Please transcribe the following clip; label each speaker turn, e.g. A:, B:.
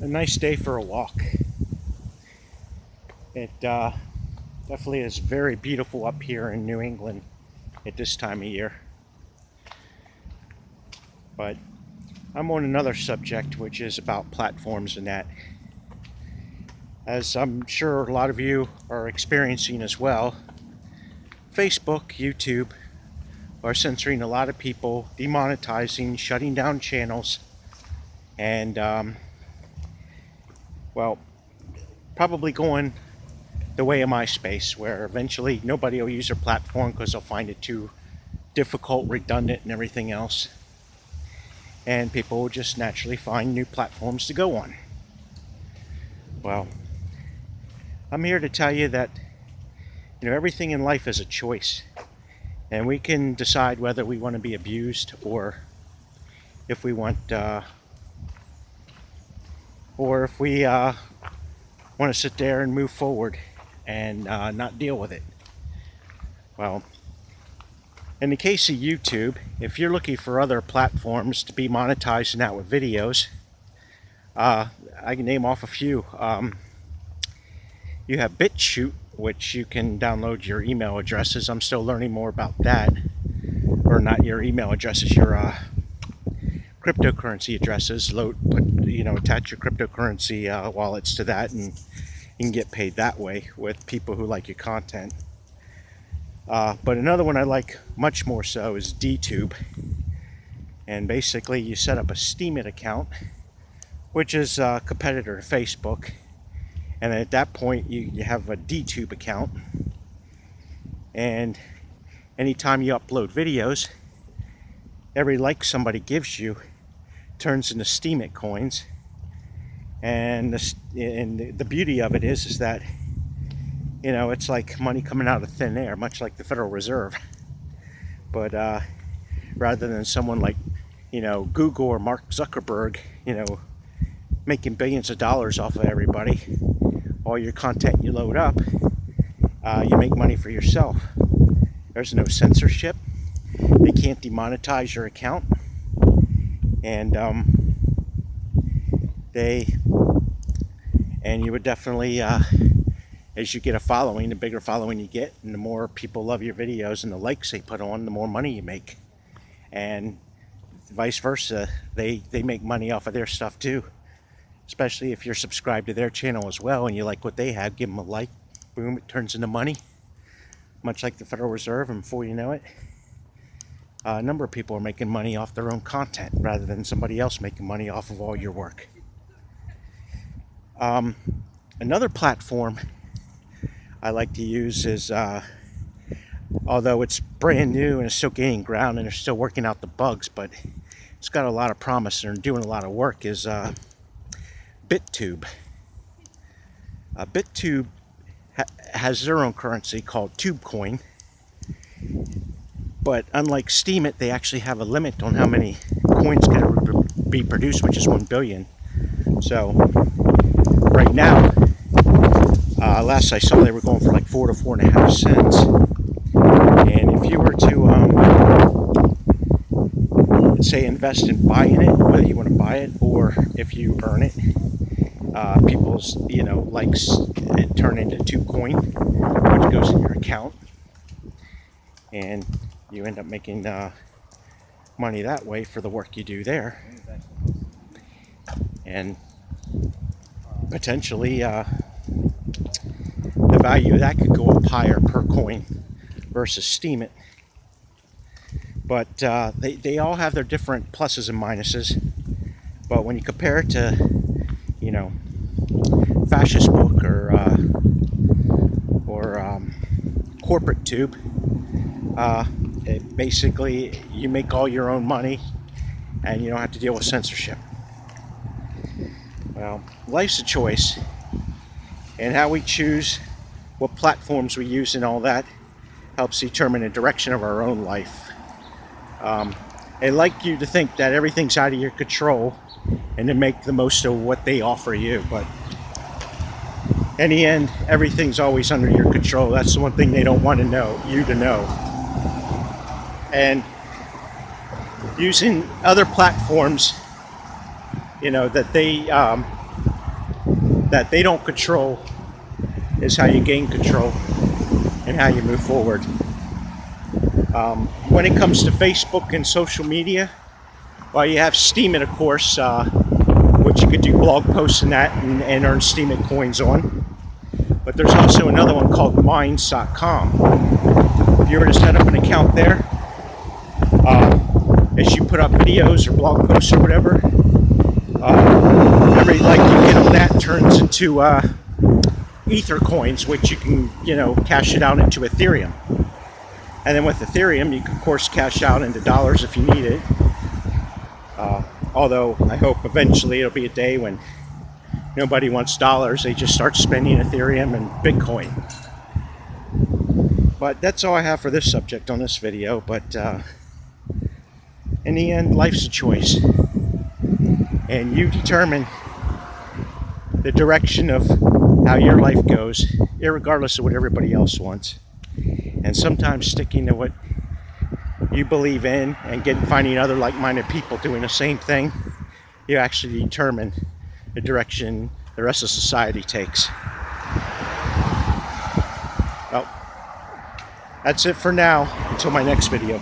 A: a nice day for a walk. It definitely is very beautiful up here in New England at this time of year. But I'm on another subject, which is about platforms and that. As I'm sure a lot of you are experiencing as well, Facebook, YouTube are censoring a lot of people, demonetizing, shutting down channels, and well, probably going the way of MySpace, where eventually nobody will use their platform because they'll find it too difficult, redundant, and everything else. And people will just naturally find new platforms to go on. Well, I'm here to tell you that everything in life is a choice, and we can decide whether we want to be abused or if we want want to sit there and move forward and not deal with it. Well, in the case of YouTube, if you're looking for other platforms to be monetized and out with videos, I can name off a few. You have BitChute, which you can download your email addresses. I'm still learning more about that. Or not your email addresses, your cryptocurrency addresses. Attach your cryptocurrency wallets to that, and you can get paid that way with people who like your content. But another one I like much more so is DTube. And basically you set up a Steemit account, which is a competitor to Facebook. And at that point you have a DTube account. And anytime you upload videos, every like somebody gives you turns into Steemit coins. And the beauty of it is that it's like money coming out of thin air, much like the Federal Reserve. But rather than someone like Google or Mark Zuckerberg making billions of dollars off of everybody, all your content you load up, you make money for yourself. There's no censorship. They can't demonetize your account. And you would definitely, as you get a following, the bigger following you get, and the more people love your videos and the likes they put on, the more money you make. And vice versa, they make money off of their stuff too. Especially if you're subscribed to their channel as well and you like what they have, give them a like, boom, it turns into money. Much like the Federal Reserve, and before you know it, a number of people are making money off their own content rather than somebody else making money off of all your work. Another platform I like to use is, although it's brand new and it's still gaining ground and they're still working out the bugs, but it's got a lot of promise and doing a lot of work, is BitTube. BitTube has their own currency called TubeCoin, but unlike Steemit, they actually have a limit on how many coins can be produced, which is 1 billion. So right now, last I saw, they were going for like 4 to 4.5 cents. And if you were to say invest in buying it, whether you want to buy it or if you earn it, people's likes it turn into TubeCoin, which goes in your account, and you end up making money that way for the work you do there. And potentially the value of that could go up higher per coin versus Steemit. But they all have their different pluses and minuses. But when you compare it to Fascist Book or Corporate Tube, basically you make all your own money and you don't have to deal with censorship. Well, life's a choice, and how we choose what platforms we use and all that helps determine the direction of our own life. I'd like you to think that everything's out of your control and to make the most of what they offer you, but in the end, everything's always under your control. That's the one thing they don't want you to know. And using other platforms, that they that they don't control is how you gain control and how you move forward. When it comes to Facebook and social media, well, you have Steemit, of course, which you could do blog posts and that and earn Steemit coins on. But there's also another one called Minds.com. If you were to set up an account there, as you put up videos or blog posts or whatever, every like you get on that turns into Ether coins, which you can, cash it out into Ethereum. And then with Ethereum, you can, of course, cash out into dollars if you need it. Although I hope eventually it'll be a day when nobody wants dollars. They just start spending Ethereum and Bitcoin. But that's all I have for this subject on this video. But in the end, life's a choice. And you determine the direction of how your life goes, irregardless of what everybody else wants. And sometimes sticking to what you believe in and finding other like-minded people doing the same thing, you actually determine the direction the rest of society takes. Well, that's it for now. Until my next video.